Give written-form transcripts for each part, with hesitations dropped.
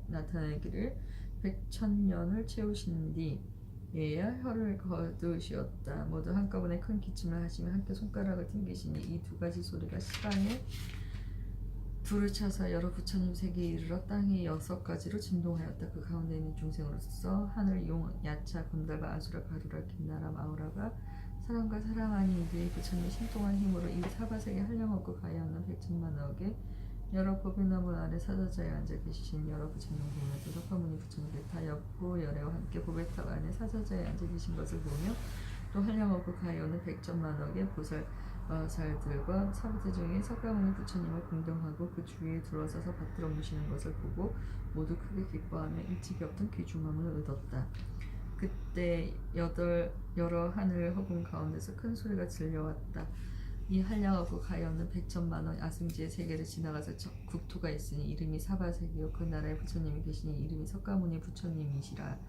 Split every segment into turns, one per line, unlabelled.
나타내기를 백천년을 채우신 뒤에야 혀를 거두시었다. 모두 한꺼번에 큰 기침을 하시며 함께 손가락을 튕기시니 이 두 가지 소리가 시방에 불을 차서 여러 부처님 세계에 이르러 땅이 6가지로 진동하였다. 그 가운데 있는 중생으로서 하늘, 용, 야차, 건달바, 아수라, 가루라, 김나라, 마우라가 사람과 사람 아닌 이들의 부처님의 신통한 힘으로 이 사바세계 한량없고 가해없는 백천만억의 여러 법의 나무 아래 사자자에 앉아 계시신 여러 부처님 보면서 석가모니 부처님들 다 옆고 열애와 함께 법의 탑 안에 사자자에 앉아 계신 것을 보며 또 한량없고 가해없는 백천만억의 보살들과 사부대 중에 석가모니 부처님을 공경하고 그 주위에 둘러서서 받들어 모시는 것을 보고 모두 크게 기뻐하며 일찍이 없던 귀중함을 얻었다. 그때 여러 하늘 허공 가운데서 큰 소리가 들려왔다. 이 한량없고 가해없는 백천만원 아승지의 세계를 지나가서 국토가 있으니 이름이 사바세계요 그 나라에 부처님이 계시니 이름이 석가모니 부처님이시라.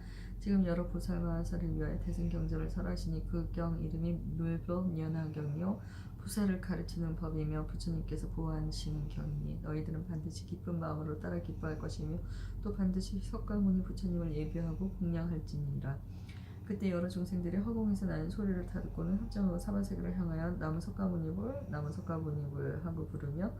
지금 여러 보살마하사를 위하여 대승경전을 설하시니 그 경 이름이 물법연화경이요 부사를 가르치는 법이며 부처님께서 보호하시는 경이니 너희들은 반드시 기쁜 마음으로 따라 기뻐할 것이며 또 반드시 석가모니 부처님을 예배하고 공양할지니라. 그때 여러 중생들이 허공에서 나는 소리를 다 듣고는 합장하고 사바세계를 향하여 나무 석가모니불 나무 석가모니불 하고 부르며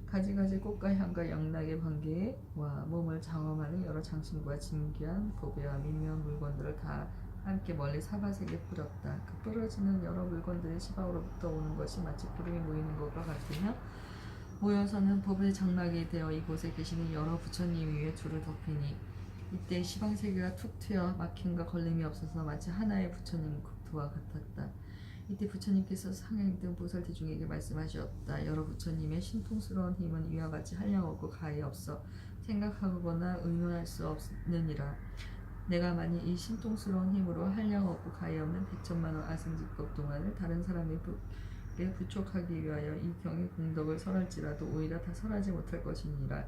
가지가지 꽃과 향과 양락의 관계와 몸을 장엄하는 여러 장신과 진귀한 보배와 미묘한 물건들을 다 함께 멀리 사바세계에 뿌렸다. 그 뿌려지는 여러 물건들이 시방으로부터 오는 것이 마치 구름이 모이는 것과 같으며 모여서는 법의 장막이 되어 이곳에 계시는 여러 부처님 위에 둘을 덮이니 이때 시방세계가 툭 트여 막힘과 걸림이 없어서 마치 하나의 부처님 국토와 같았다. 이때 부처님께서 상행 등 보살들 중에게 말씀하셨다. 여러 부처님의 신통스러운 힘은 이와 같이 한량없고 가히 없어 생각하거나 의논할 수 없느니라. 내가 만일 이 신통스러운 힘으로 한량없고 가히 없는 백천만원 아승지법 동안을 다른 사람에게 부촉하기 위하여 이 경의 공덕을 설할지라도 오히려 다 설하지 못할 것이니라.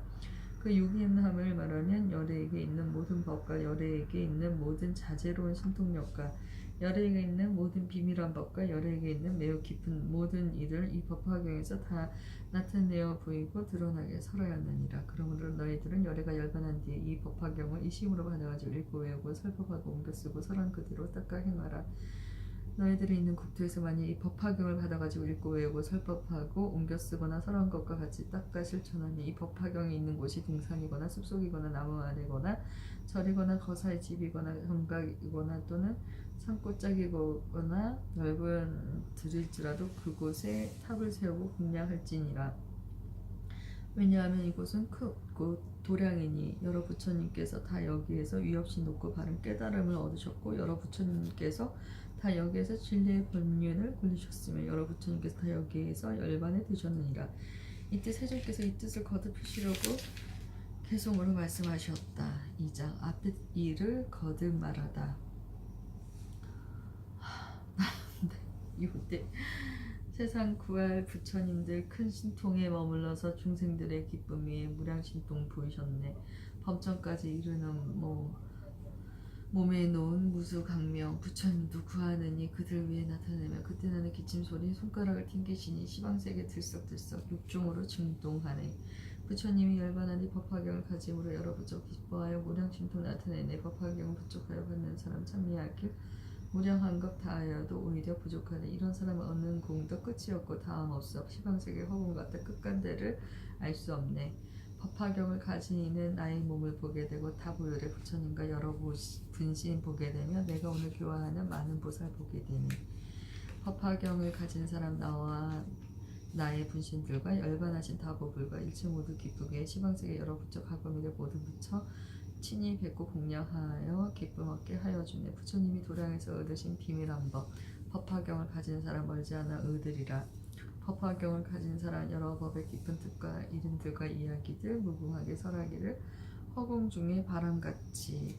그 유기함을 말하면 열애에게 있는 모든 법과 열애에게 있는 모든 자제로운 신통력과 열애에게 있는 모든 비밀한 법과 열애에게 있는 매우 깊은 모든 일을 이 법화경에서 다 나타내어 보이고 드러나게 설하였느니라. 그러므로 너희들은 열애가 열반한 뒤에 이 법화경을 이심으로 받아가지고 읽고 외우고 설법하고 옮겨 쓰고 설한 그대로 닦아 행하라. 너희들이 있는 국토에서 만일 이 법화경을 받아가지고 읽고 외우고 설법하고 옮겨 쓰거나 설한 것과 같이 닦아 실천하니 이 법화경이 있는 곳이 등산이거나 숲속이거나 나무 아래거나 절이거나 거사의 집이거나 정각이거나 또는 산골짜기거나 넓은 들일지라도 그곳에 탑을 세우고 공양할지니라. 왜냐하면 이곳은 크고 도량이니 여러 부처님께서 다 여기에서 위없이 높고 바른 깨달음을 얻으셨고 여러 부처님께서 다 여기에서 진리의 본륜을 굴리셨으며 여러 부처님께서 다 여기에서 열반에 드셨느니라. 이때 세존께서 이 뜻을 거듭하시려고 개송으로 말씀하셨다. 2장 앞에 일을 거듭 말하다. 이때 세상 구할 부처님들 큰 신통에 머물러서 중생들의 기쁨 위에 무량신통 보이셨네. 범천까지 이르는 몸에 놓은 무수강명 부처님도 구하느니 그들 위에 나타내며 그때 나는 기침소리 손가락을 튕기시니 시방세계 들썩들썩 육종으로 증동하네. 부처님이 열반하니 법화경을 가짐으로 여러 부처 기뻐하여 무량신통 나타내네. 법화경을 부족하여 받는 사람 참미하길 무량한 것 다하여도 오히려 부족하네. 이런 사람은 얻는 공도 끝이 없고 다음 없어. 시방세계 허공 같다 끝간데를 알 수 없네. 법화경을 가진 이는 나의 몸을 보게 되고 다보혈의 부처님과 여러 분신 보게 되며 내가 오늘 교화하는 많은 보살 보게 되니 법화경을 가진 사람 나와 나의 분신들과 열반하신 다보불과 일체 모두 기쁘게 시방세계 여러 부처 가거미를 모든 부처 친히 뵙고 공양하여 기쁨 얻게 하여 주네. 부처님이 도량에서 얻으신 비밀한 법 법화경을 가진 사람 멀지 않아 얻으리라. 법화경을 가진 사람 여러 법의 깊은 뜻과 이름들과 이야기들 무궁하게 설하기를 허공 중에 바람같이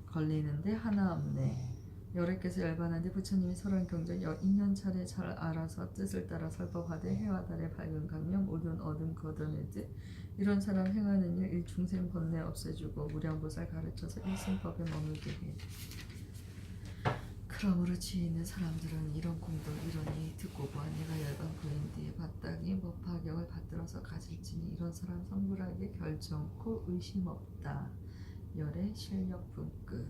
걸리는데 하나 없네. 여러께서 열반한데 부처님이 설한 경전 2년차례 잘 알아서 뜻을 따라 설법하되 해와 달의 밝은 강명 모든 어둠 걷어내듯 이런 사람 행하는 일 일중생 번뇌 없애주고 무량보살 가르쳐서 일심법에 머물게 해. 그러므로 지혜 있는 사람들은 이런 공도 이러니 듣고 보아 내가 열방 부인 뒤에 마땅히 법화경을 받들어서 가질지니 이런 사람 성불하게 결정코 의심 없다. 열의 실력 분끝.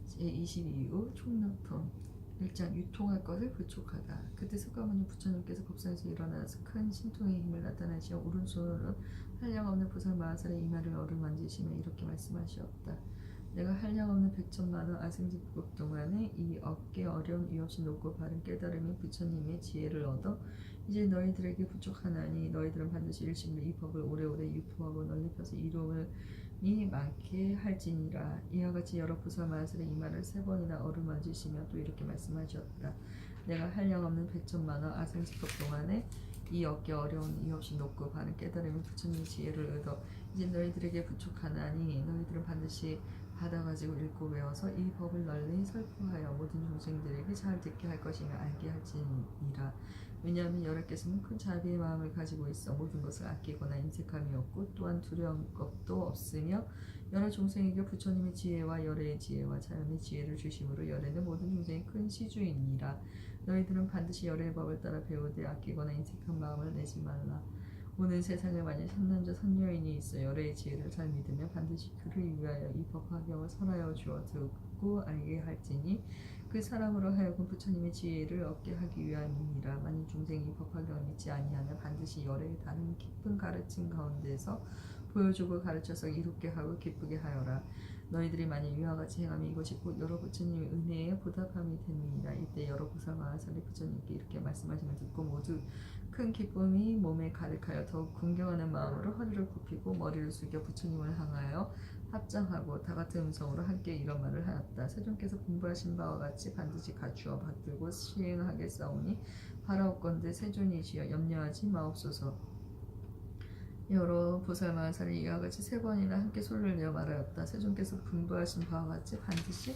제22호 총명통 1장 유통할 것을 부촉하다. 그때 석가모니 부처님께서 법상에서 일어나서 큰 신통의 힘을 나타내시어 오른손으로 한량없는 보살 마하살의 이마를 어루만지시며 이렇게 말씀하시었다. 내가 한량없는 백천만원 아승직법 동안에 이 어깨 어려운 이 없이 높고 바른 깨달음이 부처님의 지혜를 얻어 이제 너희들에게 부족하나니 너희들은 반드시 일심으로 이 법을 오래오래 유포하고 널리 펴서 이로움을 많게 할지니라. 이와 같이 여러 보살 마하살의 이마를 3번이나 어루만지시며 또 이렇게 말씀하셨다. 내가 한량없는 백천만원 아승직법 동안에 이 어깨 어려운 이 없이 높고 바른 깨달음이 부처님의 지혜를 얻어 이제 너희들에게 부족하나니 너희들은 반드시 받아가지고 읽고 외워서 이 법을 널리 설포하여 모든 중생들에게 잘 듣게 할 것이며 알게 할지니라. 왜냐하면 여러께서는 큰 자비의 마음을 가지고 있어 모든 것을 아끼거나 인색함이 없고 또한 두려운 것도 없으며 여러 종생에게 부처님의 지혜와 열애의 지혜와 자연의 지혜를 주심으로 열애는 모든 중생의 큰 시주이니라. 너희들은 반드시 열애의 법을 따라 배우되 아끼거나 인색한 마음을 내지 말라. 오는 세상에 만약 선남자 선여인이 있어 열애의 지혜를 잘 믿으면 반드시 그를 위하여 이 법화경을 설하여 주어 듣고 알게 할지니 그 사람으로 하여금 부처님의 지혜를 얻게 하기 위함이니라. 만일 중생이 법화경을 믿지 아니하면 반드시 열애의 다른 깊은 가르침 가운데서 보여주고 가르쳐서 이롭게 하고 기쁘게 하여라. 너희들이 만일 이와 같이 행하면 이것이 곧 여러 부처님의 은혜에 보답함이 되느니라. 이때 여러 보살 마하살이 부처님께 이렇게 말씀하심을 듣고 모두 큰 기쁨이 몸에 가득하여 더욱 궁경하는 마음으로 허리를 굽히고 머리를 숙여 부처님을 향하여 합장하고 다같은 음성으로 함께 이런 말을 하였다. 세존께서 공부하신 바와 같이 반드시 갖추어 받들고 시행하겠사오니 바라옵건대 세존이시여 염려하지 마옵소서. 여러 보살 마하살이 이와 같이 3번이나 함께 소리를 내어 말하였다. 세존께서 분부하신 바와 같이 반드시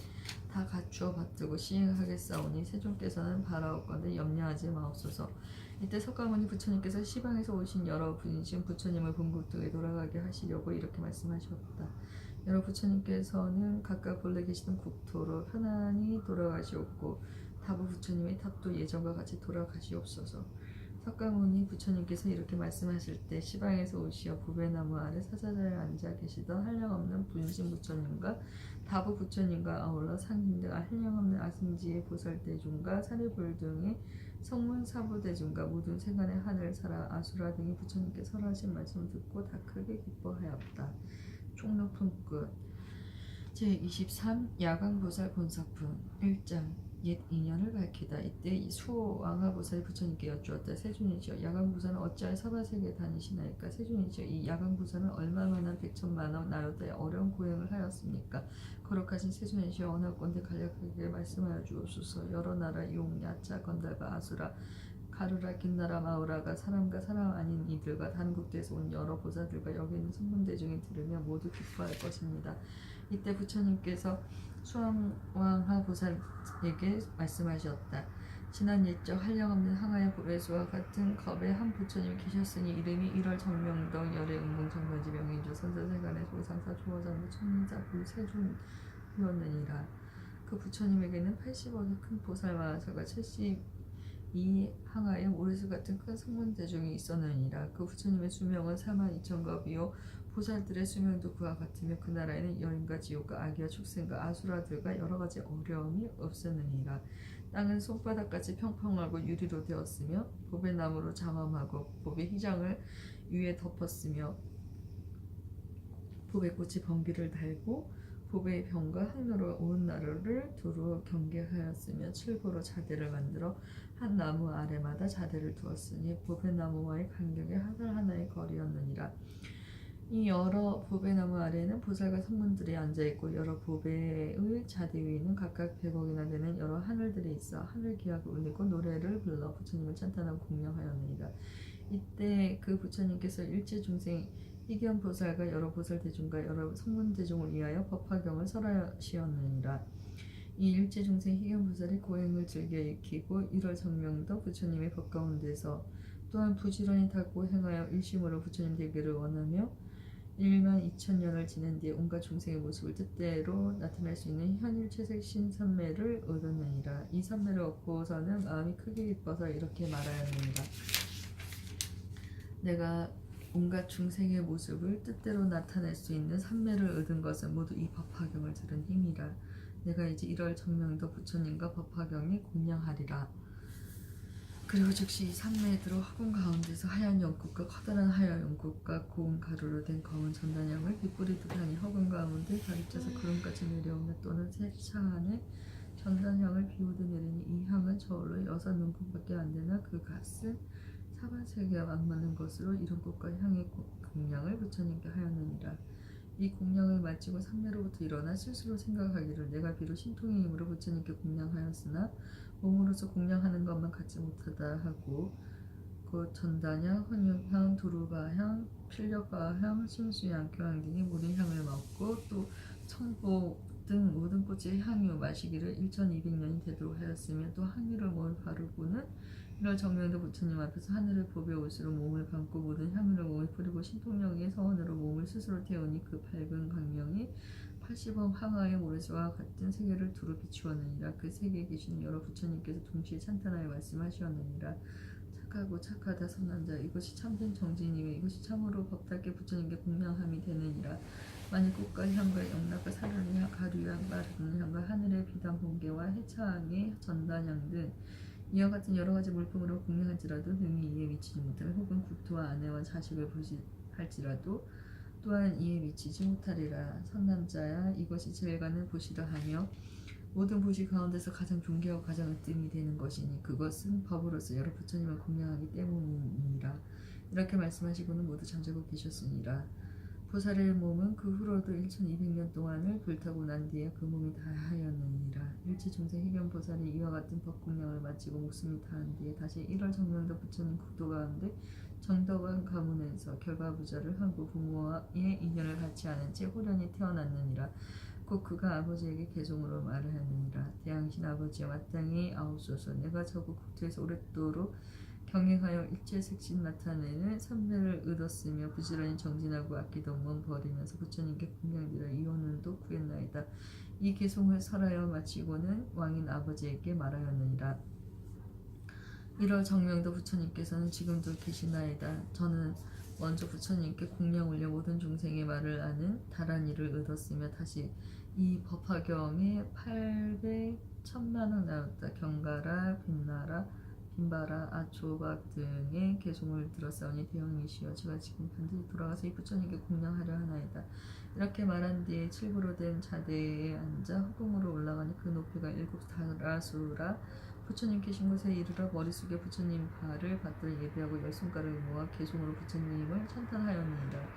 다 갖추어 받들고 시행하겠사오니 세존께서는 바라옵건대 염려하지 마옵소서. 이때 석가모니 부처님께서 시방에서 오신 여러 분이신 부처님을 본국등에 돌아가게 하시려고 이렇게 말씀하셨다. 여러 부처님께서는 각각 본래 계시던 국토로 편안히 돌아가시옵고 다부 부처님의 탑도 예전과 같이 돌아가시옵소서. 석가모니 부처님께서 이렇게 말씀하실 때 시방에서 오시어 보배나무 아래 사자자에 앉아 계시던 한량없는 분신 부처님과 다부 부처님과 아울러 상인 등 한량없는 아승지의 보살대중과 사리불 등의 성문 사부대중과 모든 세간의 하늘 사라 아수라 등이 부처님께 설하신 말씀을 듣고 다 크게 기뻐하였다. 총록품 끝. 제23 야광보살 본사품 1장 옛 인연을 밝히다. 이때 수왕하보살이 부처님께 여쭈었다. 세존이시여 야광보살은 어찌하여 사바세계에 다니시나이까. 세존이시여 이 야광보살은 얼마만한 백천만원 나요다의 어려운 고행을 하였습니까. 거룩하신 세존이시여 언하건대 간략하게 말씀하여 주옵소서. 여러 나라 용, 야차, 건달과 아수라, 가루라, 긴나라, 마우라가 사람과 사람 아닌 이들과 다른 국대에서 온 여러 보살들과 여기 있는 성문대중이 들으며 모두 기뻐할 것입니다. 이때 부처님께서 수왕하 보살에게 말씀하셨다. 지난 옛적 한량없는 항아의 보배수와 같은 겁의 한 부처님이 계셨으니 이름이 1월 정명덕 열의 응봉정면지 명인조 선사세간의 소상사 조화장부 천자 불세존이었느니라. 그 부처님에게는 80억의 큰 보살 마하살과 72 항아의 오리수 같은 큰 성문대중이 있었느니라. 그 부처님의 수명은 42,000겁이요 보살들의 수명도 그와 같으며 그 나라에는 여인과 지옥과 악이와 축생과 아수라들과 여러가지 어려움이 없었느니라. 땅은 손바닥같이 평평하고 유리로 되었으며 보배나무로 장엄하고 보배 휘장을 위에 덮었으며 보배꽃이 번기를 달고 보배의 병과 항로로 온 나루를 두루 경계하였으며 칠보로 자대를 만들어 한 나무 아래마다 자대를 두었으니 보배나무와의 간격이 하나하나의 거리였느니라. 이 여러 보배나무 아래에는 보살과 성문들이 앉아있고 여러 보배의 자대 위에는 각각 100억이나 되는 여러 하늘들이 있어 하늘 기악을 울리고 노래를 불러 부처님을 찬탄하고 공양하였느니라. 이때 그 부처님께서 일체중생 희견보살과 여러 보살대중과 여러 성문대중을 위하여 법화경을 설하시었느니라. 이 일체중생 희견보살이 고행을 즐겨 익히고 1월 정명도 부처님의 법 가운데서 또한 부지런히 닦고 행하여 일심으로 부처님 되기를 원하며 1만 2천 년을 지낸 뒤에 온갖 중생의 모습을 뜻대로 나타낼 수 있는 현일체색 신선매를 얻었느니라. 이 선매를 얻고서는 마음이 크게 기뻐서 이렇게 말하였느니라. 내가 온갖 중생의 모습을 뜻대로 나타낼 수 있는 삼매를 얻은 것은 모두 이 법화경을 들은 힘이라. 내가 이제 1월 정명도 부처님과 법화경에 공양하리라. 그리고 즉시 이 삼매에 들어 화분 가운데서 하얀 연꽃과 커다란 하얀 연꽃과 고운 가루로 된 검은 전단향을 빗뿌리듯 하니 화분 가운데 가득 차서 구름같이 내려오며 또는 세차 안에 전단향을 비우듯 내리니 이 향은 저울로 6눈곱밖에 안 되나 그 갓은 사반세계와 맞맞는 것으로 이런 꽃과 향의 공양을 부처님께 하였느니라. 이 공양을 마치고 삼매로부터 일어나 스스로 생각하기를 내가 비록 신통의 힘으로 부처님께 공양하였으나 몸으로서 공양하는 것만 갖지 못하다 하고 곧 전단향, 헌육향, 두루바향, 필력화향, 심수향, 교향 등의 모든 향을 맡고 또 청복 등 모든 꽃의 향유 마시기를 1200년이 되도록 하였으며 또 향유를 몸에 바르고는 이럴 정명도 부처님 앞에서 하늘의 법의 옷으로 몸을 감고 모든 향유를 몸에 뿌리고 신통령의 서원으로 몸을 스스로 태우니 그 밝은 광명이 80억 항하의 모래수와 같은 세계를 두루 비추었느니라. 그 세계에 계신 여러 부처님께서 동시에 찬탄하여 말씀하시었느니라. 착하고 착하다 선한자 이것이 참된 정진이며 이것이 참으로 법답게 부처님께 공양함이 되느니라. 만일 꽃과 향과 영락과 사르는 향, 가루향, 마르는 향과 하늘의 비단 번개와 해차항의 전단향 등 이와 같은 여러 가지 물품으로 공양할지라도 능히 이에 미치지 못하며 혹은 국토와 아내와 자식을 보시할지라도 또한 이에 미치지 못하리라. 선남자야 이것이 제일간을 보시라 하며 모든 보시 가운데서 가장 존귀하고 가장 으뜸이 되는 것이니 그것은 법으로서 여러 부처님을 공양하기 때문이니라. 이렇게 말씀하시고는 모두 잠자고 계셨으니라. 보살의 몸은 그 후로도 1200년 동안을 불타고 난 뒤에 그 몸이 다하였느니라. 일체중생 희견보살이 이와 같은 법공양을 마치고 목숨이 다한 뒤에 다시 1월 정명도 부처님 국도 가운데 정덕원 가문에서 결과부자를 하고 부모와의 인연을 갖지 않은 채 호련히 태어났느니라. 곧 그가 아버지에게 개종으로 말하였느니라. 대왕신 아버지여 마땅히 아옵소서. 내가 저국 국토에서 오랫도록 경행하여 일체색신 나타내는 삼매를 얻었으며 부지런히 정진하고 아끼던 몸 버리면서 부처님께 공양비라 이원을도 구했나이다. 이 개송을 설하여 마치고는 왕인 아버지에게 말하였느니라. 1월 정명도 부처님께서는 지금도 계시나이다. 저는 먼저 부처님께 공양 올려 모든 중생의 말을 아는 다란이를 얻었으며 다시 이 법화경에 800, 1000만원 나왔다. 경가라, 빛나라, 빈바라, 아초박 등의 개송을 들었사오니 대왕이시여 제가 지금 반드시 돌아가서 이 부처님께 공양하려 하나이다. 이렇게 말한 뒤에 칠부로 된 자대에 앉아 허공으로 올라가니 그 높이가 7다라수라. 부처님 계신 곳에 이르러 머리 숙여 부처님 발을 받들어 예배하고 10손가락을 모아 개송으로 부처님을 찬탄하였느니라.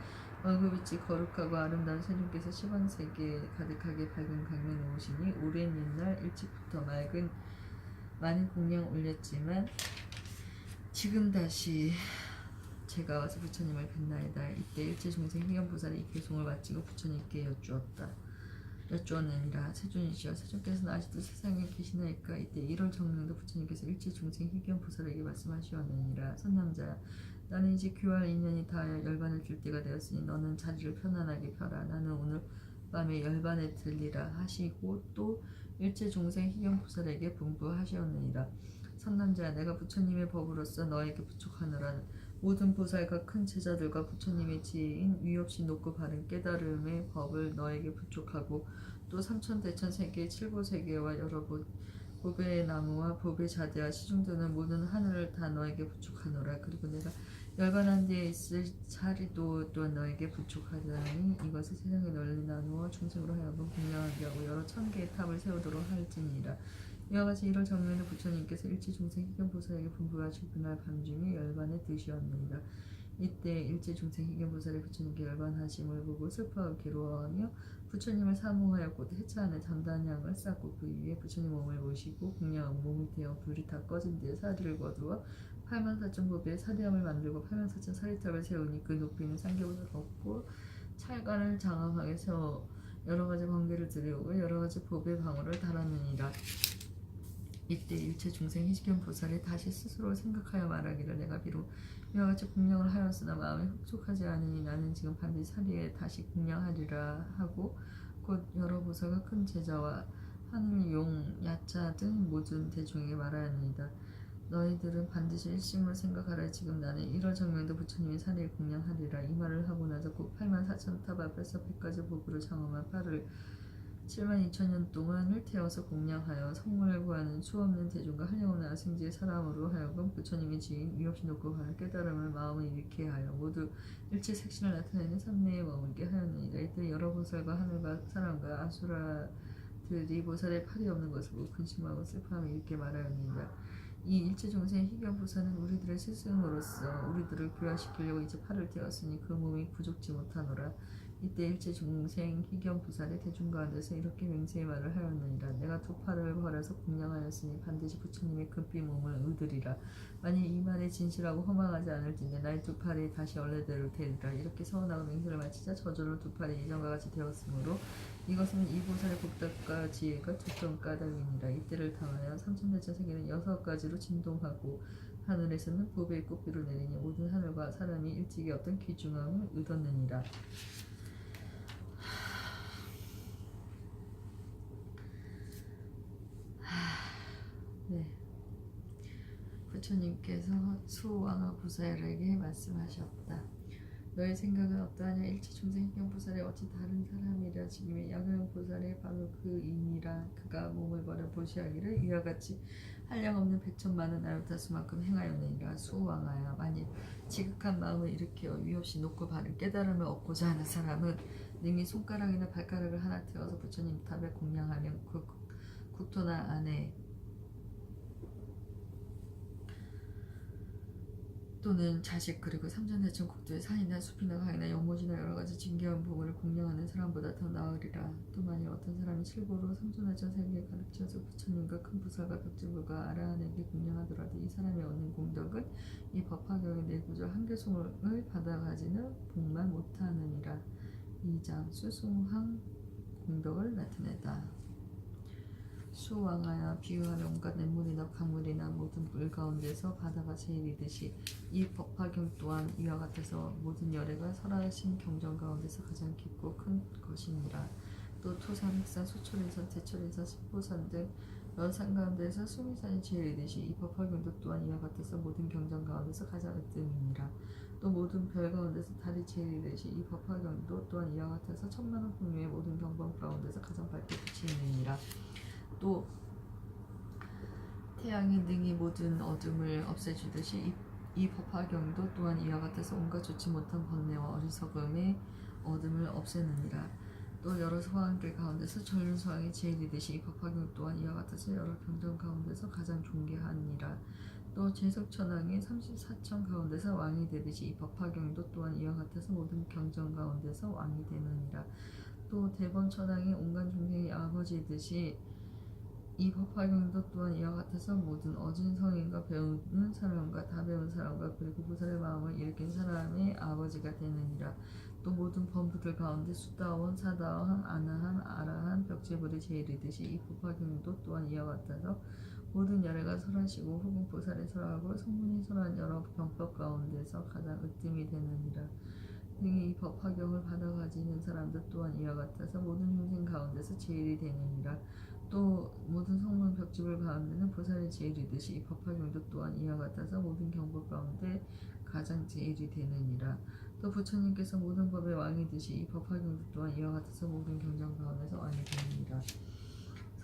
얼굴빛이 거룩하고 아름다운 세존께서 시방세계에 가득하게 밝은 강면 놓으시니 오랜 옛날 일찍부터 많은 공양 올렸지만 지금 다시 제가 와서 부처님을 뵙나이다. 이때 일체중생 희견보살이 이 개송을 마치고 부처님께 여쭈었느니라. 세존이시여 세존께서는 아직도 세상에 계시나이까. 이때 1월 정명도 부처님께서 일체중생 희견보살에게 말씀하시었느니라. 선남자야 나는 이제 귀할 인연이 닿아 열반을 줄 때가 되었으니 너는 자리를 편안하게 펴라. 나는 오늘 밤에 열반에 들리라 하시고 또 일체중생 희견보살에게 분부하시었느니라. 선남자야 내가 부처님의 법으로서 너에게 부촉하노라. 모든 보살과 큰 제자들과 부처님의 지혜인 위없이 높고 바른 깨달음의 법을 너에게 부촉하고 또 삼천대천세계 칠보세계와 여러 보배의 나무와 보배 자대와 시중드는 모든 하늘을 다 너에게 부촉하노라. 그리고 내가 열반한 뒤에 있을 자리도 또한 너에게 부촉하리니 이것을 세상에 널리 나누어 중생으로 하여금 공양하게 하고 여러 천개의 탑을 세우도록 할지니라. 이와 같이 1월 정명의 부처님께서 일체중생 희견보살에게 분부하시고 그날 밤중에 열반에 드시었느니라. 이때 일체중생 희견보살이 부처님께 열반하심을 보고 슬퍼하고 괴로워하며 부처님을 사모하여 곧 해차 안에 전단향을 쌓고 그 위에 부처님 몸을 모시고 공양하고 몸이 되어 불이 다 꺼진 뒤에 사리를 거두어 84,000보배의 사대함을 만들고 84,000 사리탑을 세우니 그 높이는 삼계보다 높고 찰간을 장엄하게 세워 여러 가지 번개를 들이오고 여러 가지 보배 방울을 달았느니라. 이때 일체 중생 희귀한 보살이 다시 스스로 생각하여 말하기를 내가 비록 이와 같이 공양을 하였으나 마음이 흡족하지 않으니 나는 지금 반드시 사리에 다시 공양하리라 하고 곧 여러 보살과 큰 제자와 하늘 용 야차 등 모든 대중에게 말하였느니라. 너희들은 반드시 일심으로 생각하라. 지금 나는 1월 정명도 부처님이 사리에 공양하리라. 이 말을 하고 나서 곧 84,000탑 앞에서 100가지 복으로 장엄한 팔을 72,000년 동안을 태워서 공양하여 성문을 구하는 수없는 대중과 한량없는 아승지의 사람으로 하여금 부처님이 지은 위없이 높고 가는 깨달음을 마음에 일으키게 하여 모두 일체 색신을 나타내는 삼매에 머물게 하였느니라. 이때 여러 보살과 하늘과 사람과 아수라들이 보살의 팔이 없는 것을 보고 근심하고 슬퍼하며 이렇게 말하였느니라. 이 일체 중생의 희귀한 보살은 우리들의 스승으로서 우리들을 교화시키려고 이제 팔을 떼었으니 그 몸이 부족지 못하노라. 이때 일체 중생 희귀한 보살의 대중 가운데서 이렇게 맹세의 말을 하였느니라. 내가 두 팔을 벌여서 공양하였으니 반드시 부처님의 금빛 몸을 얻으리라. 만일 이 말이 진실하고 허망하지 않을진데 나의 두 팔이 다시 원래대로 되리라. 이렇게 서원하고 맹세를 마치자 저절로 두 팔이 예전과 같이 되었으므로 이것은 이 보살의 복덕과 지혜가 두터운 까닭이니라. 이때를 당하여 삼천대천 세계는 6가지로 진동하고 하늘에서는 보배의 꽃비로 내리니 모든 하늘과 사람이 일찍이 어떤 귀중함을 얻었느니라. 네, 부처님께서 수왕아 보살에게 말씀하셨다. 너의 생각은 어떠하냐? 일체 중생 희귀한 보살이 어찌 다른 사람이라. 지금의 야경 보살이 바로 그이니라. 그가 몸을 버려 보시하기를 이와 같이 한량없는 백천만은 아유타수만큼 행하였느니라. 수왕아야, 만일 지극한 마음을 일으켜 위없이 높고 바른 깨달음을 얻고자 하는 사람은 능히 손가락이나 발가락을 하나 태워서 부처님 탑에 공양하면 그 국토나 안에 또는 자식 그리고 삼천대천 국토의 산이나 숲이나 강이나 연못이나 여러가지 진귀한 보물을 공양하는 사람보다 더 나으리라. 또 만일 어떤 사람이 실고로 삼천대천 세계에 가르쳐서 부처님과 큰 부살과 벽지불과 아라한에게 공양하더라도 이 사람이 얻는 공덕은 이 법화경의 내구조 한 개송을 받아가지는 복만 못하느니라. 2장 수숭항 공덕을 나타내다. 수왕하여 비유하는 온갖 냇물이나 강물이나 모든 물 가운데서 바다가 제일이듯이 이 법화경 또한 이와 같아서 모든 열애가 설하신 경전 가운데서 가장 깊고 큰 것이니라. 또 토산, 흑산, 수초리산, 대초리산, 신보산 등 여러 산 가운데서 수미산이 제일이듯이 이 법화경도 또한 이와 같아서 모든 경전 가운데서 가장 으뜸이니라. 또 모든 별 가운데서 달이 제일이듯이 이 법화경도 또한 이와 같아서 천만원 풍류의 모든 경번 가운데서 가장 밝게 빛이 있느니라. 또 태양이 능히 모든 어둠을 없애주듯이 이 법화경도 또한 이와 같아서 온갖 좋지 못한 번뇌와 어리석음의 어둠을 없애느니라. 또 여러 소왕들 가운데서 전륜소왕이 제일이듯이 이 법화경 또한 이와 같아서 여러 경전 가운데서 가장 존귀하니라. 또 제석천왕이 34천 가운데서 왕이 되듯이 이 법화경도 또한 이와 같아서 모든 경전 가운데서 왕이 되느니라. 또 대번천왕이 온갖 중생의 아버지듯이 이 법화경도 또한 이와 같아서 모든 어진 성인과 배우는 사람과 다 배운 사람과 그리고 보살의 마음을 일으킨 사람의 아버지가 되느니라. 또 모든 범부들 가운데 수다원, 사다원, 아나한, 아라한, 벽제불이 제일이듯이 이 법화경도 또한 이와 같아서 모든 열애가 설하시고 혹은 보살이 설하고 성문이 설한 여러 병법 가운데서 가장 으뜸이 되느니라. 등이 이 법화경을 받아가지는 사람들 또한 이와 같아서 모든 중생 가운데서 제일이 되느니라. 또 모든 성문 벽지불 가운데는 보살이 제일이듯이 이 법화경도 또한 이와 같아서 모든 경법 가운데 가장 제일이 되느니라. 또 부처님께서 모든 법의 왕이듯이 이 법화경도 또한 이와 같아서 모든 경전 가운데서 왕이 되느니라.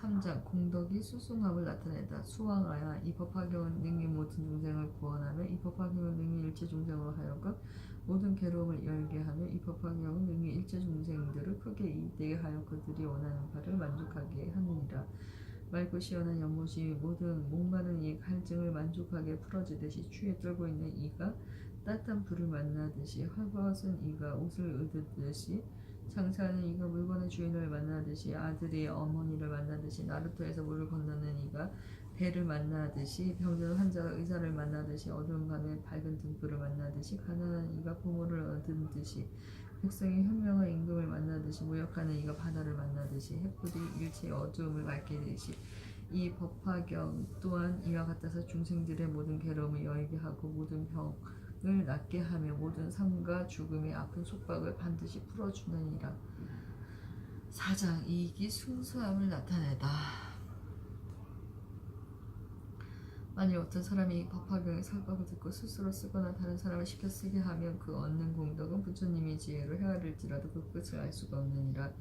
3장 공덕이 수숭함을 나타내다. 수왕하야, 이 법화경은 능히 모든 중생을 구원하며 이 법화경은 능히 일체 중생으로 하여금 모든 괴로움을 열게 하며 이 법화경은 능히 일체 중생들을 크게 이익되게 하여 그들이 원하는 바를 만족하게 하느니라. 맑고 시원한 연못이 모든 목마른 이 갈증을 만족하게 풀어주듯이 추위에 떨고 있는 이가 따뜻한 불을 만나듯이 헐벗은 이가 옷을 얻듯이 장사하는 이가 물건의 주인을 만나듯이 아들이 어머니를 만나듯이 나루터에서 물을 건너는 이가 배를 만나듯이 병든 환자가 의사를 만나듯이 어두운 밤에 밝은 등불을 만나듯이 가난한 이가 부모를 얻은 듯이 백성이 현명한 임금을 만나듯이 무역하는 이가 바다를 만나듯이 햇불이 일체의 어두움을 밝히듯이 이 법화경 또한 이와 같아서 중생들의 모든 괴로움을 여의게 하고 모든 병을 낫게 하며 모든 삶과 죽음의 아픈 속박을 반드시 풀어주느니라. 4장 이익이 순수함을 나타내다. 만일 어떤 사람이 이 법화경의 설법을 듣고 스스로 쓰거나 다른 사람을 시켜 쓰게 하면 그 얻는 공덕은 부처님의 지혜로 헤아릴지라도 그 끝을 알 수가 없느니라.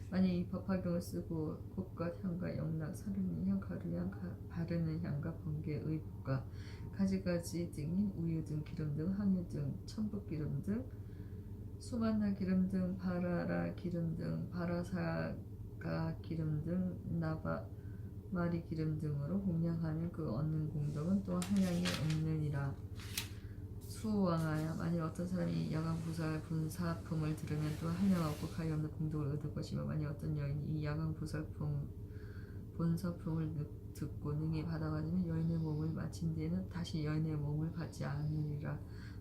만일 이 법화경을 쓰고 꽃과 향과 영락, 사르는 향, 가루향, 바르는 향과 번개, 의붓과 가지가지 등인 우유 등 기름 등 항유 등 천북 기름 등 수만나 기름 등 바라라 기름 등 바라사가 기름 등 나바 마리 기름 등으로 공양하면 그 얻는 공덕은 또한 한량이 없느니라. 수왕하여 만일 어떤 사람이 야광보살 본사품을 들으면 또 한량 없고 가히 없는 공덕을 얻을 것이며 만일 어떤 여인이 이 야광보살품 본사품을 듣고 능히 받아가지면 여인의 몸을 마친 뒤에는 다시 여인의 몸을 받지 않으리라.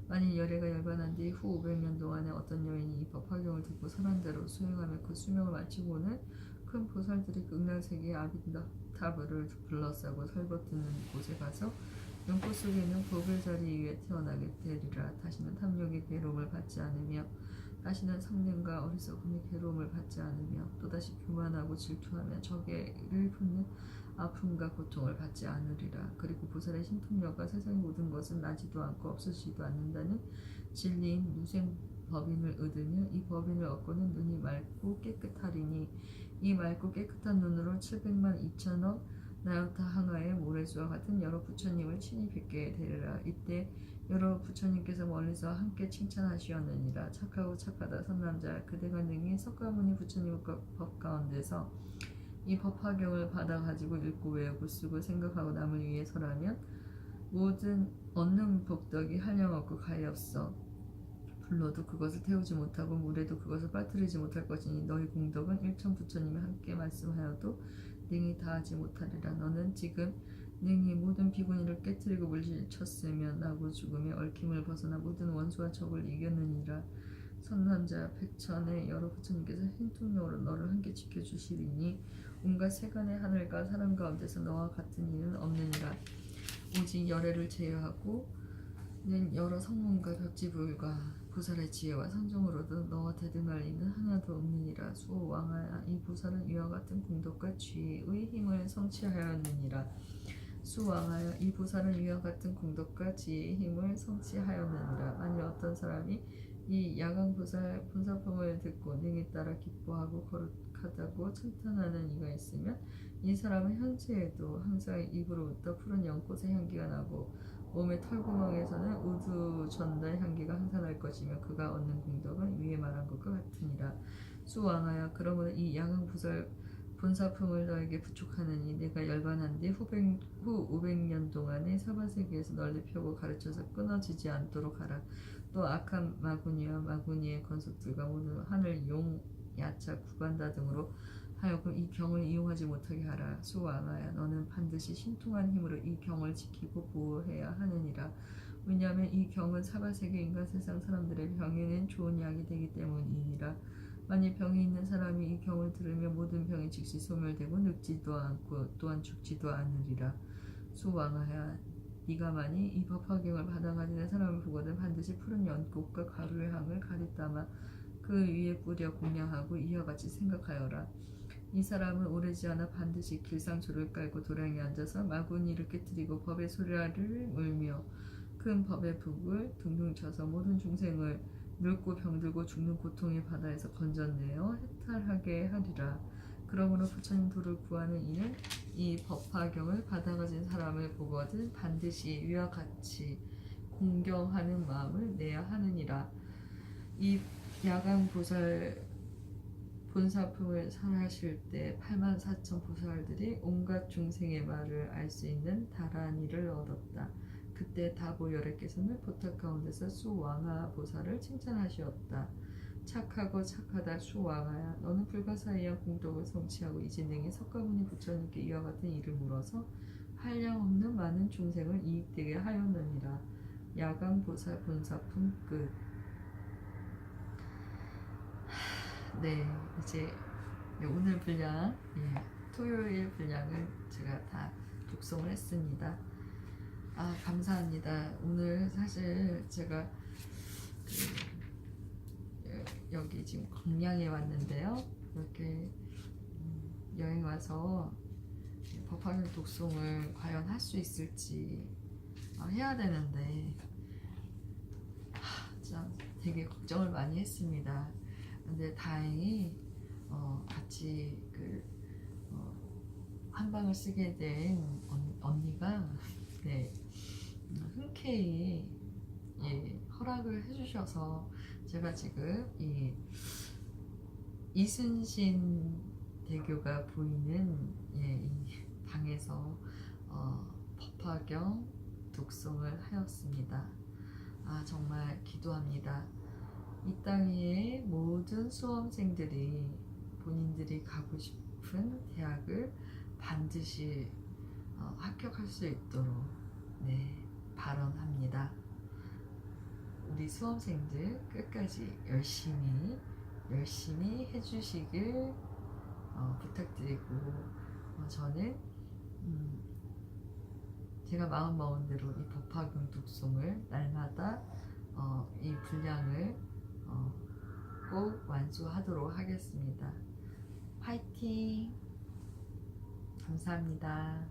만일 열애가 열반한 뒤 후 500년 동안에 어떤 여인이 이 법화경을 듣고 선한 대로 수행하며 그 수명을 마치고는 큰 보살들이 극락세계의 아비타불을 둘러싸고 설벗드는 곳에 가서 연꽃 속에 있는 법의 자리 위에 태어나게 되리라. 다시는 탐욕의 괴로움을 받지 않으며 다시는 성냄과 어리석음의 괴로움을 받지 않으며 또다시 교만하고 질투하며 적애를 품는 아픔과 고통을 받지 않으리라. 그리고 보살의 신통력과 세상의 모든 것은 나지도 않고 없어지지도 않는다는 진리인 무생법인을 얻으며 이 법인을 얻고는 눈이 맑고 깨끗하리니 이 맑고 깨끗한 눈으로 700만 2천억 나요타 항아의 모래수와 같은 여러 부처님을 친히 뵙게 되리라. 이때 여러 부처님께서 멀리서 함께 칭찬하시었느니라. 착하고 착하다 선남자 그대가 능히 석가모니 부처님 법 가운데서 이 법화경을 받아 가지고 읽고 외우고 쓰고 생각하고 남을 위해서라면 모든 얻는 복덕이 한량없고 가엾어 불러도 그것을 태우지 못하고 물에도 그것을 빠뜨리지 못할 것이니 너희 공덕은 일천 부처님이 함께 말씀하여도 능히 다하지 못하리라. 너는 지금 능히 모든 비구니를 깨뜨리고 물리쳤으며 나고 죽음의 얽힘을 벗어나 모든 원수와 적을 이겼느니라. 선남자 백천의 여러 부처님께서 hin통력으로 너를 함께 지켜주시리니 온갖 세간의 하늘과 사람 가운데서 너와 같은 이는 없느니라. 오직 열애를 제외하고는 여러 성문과 벽지불과 보살의 지혜와 선정으로도 너와 대등할 이는 하나도 없느니라. 수왕하야 이 보살은 이와 같은 공덕과 지혜의 힘을 성취하였느니라. 수왕하여 이 보살은 이와 같은 공덕과 지혜의 힘을 성취하였느니라. 만일 어떤 사람이 이 야광보살 본사품을 듣고 능히 따라 기뻐하고 거룩하다고称탄하는 이가 있으면 이 사람은 현재에도 항상 입으로부터 푸른 연꽃의 향기가 나고 몸의 털구멍에서는 우두전달 향기가 항상 날 것이며 그가 얻는 공덕은 위에 말한 것과 같으니라. 수왕하여 그러므로 이 야광보살 본사품을 너에게 부축하느니 내가 열반한 뒤 후 500년 동안에 사바세계에서 널리 펴고 가르쳐서 끊어지지 않도록 하라. 또 악한 마구니와 마구니의 권속들과 모든 하늘 용, 야차, 구간다 등으로 하여금 이 경을 이용하지 못하게 하라. 수왕하야 너는 반드시 신통한 힘으로 이 경을 지키고 보호해야 하느니라. 왜냐하면 이 경은 사바세계 인간 세상 사람들의 병에는 좋은 약이 되기 때문이니라. 만일 병이 있는 사람이 이 경을 들으며 모든 병이 즉시 소멸되고 늙지도 않고 또한 죽지도 않으리라. 수왕하야 네가 만일 이 법화경을 받아 가지는 사람을 보거든 반드시 푸른 연꽃과 가루의 향을 가리따마 그 위에 뿌려 공양하고 이와 같이 생각하여라. 이 사람은 오래지 않아 반드시 길상조를 깔고 도량에 앉아서 마구니를 깨뜨리고 법의 소리를 울며 큰 법의 북을 둥둥 쳐서 모든 중생을 늙고 병들고 죽는 고통의 바다에서 건져내어 해탈하게 하리라. 그러므로 부처님 도를 구하는 이는 이 법화경을 받아가진 사람을 보거든 반드시 위와 같이 공경하는 마음을 내야 하느니라. 이 야광보살 본사품을 설하실 때 84,000 보살들이 온갖 중생의 말을 알 수 있는 다란이를 얻었다. 그때 다보열애께서는 보탁 가운데서 수왕하 보살을 칭찬하시었다. 착하고 착하다 수왕하야 너는 불가사의한 공덕을 성취하고 이제 능히 석가모니 부처님께 이와 같은 일을 물어서 한량없는 많은 중생을 이익되게 하였느니라. 야광보살 본사품 끝. 네, 이제 오늘 분량 토요일 분량은 제가 다 독송을 했습니다. 아, 감사합니다. 오늘 사실 제가 여기 지금 광양에 왔는데요. 이렇게 여행 와서 법화경 독송을 과연 할 수 있을지 해야 되는데 참 되게 걱정을 많이 했습니다. 근데 다행히 같이 한방을 쓰게 된 언니가 네, 흔쾌히 허락을 해주셔서 제가 지금 이 이순신 대교가 보이는 이 방에서 법화경 독송을 하였습니다. 아, 정말 기도합니다. 이 땅 위의 모든 수험생들이 본인들이 가고 싶은 대학을 반드시 합격할 수 있도록 발언합니다. 우리 수험생들 끝까지 열심히 해주시길 부탁드리고 저는 제가 마음먹은 대로 이 법화경 독송을 날마다 이 분량을 꼭 완수하도록 하겠습니다. 화이팅! 감사합니다.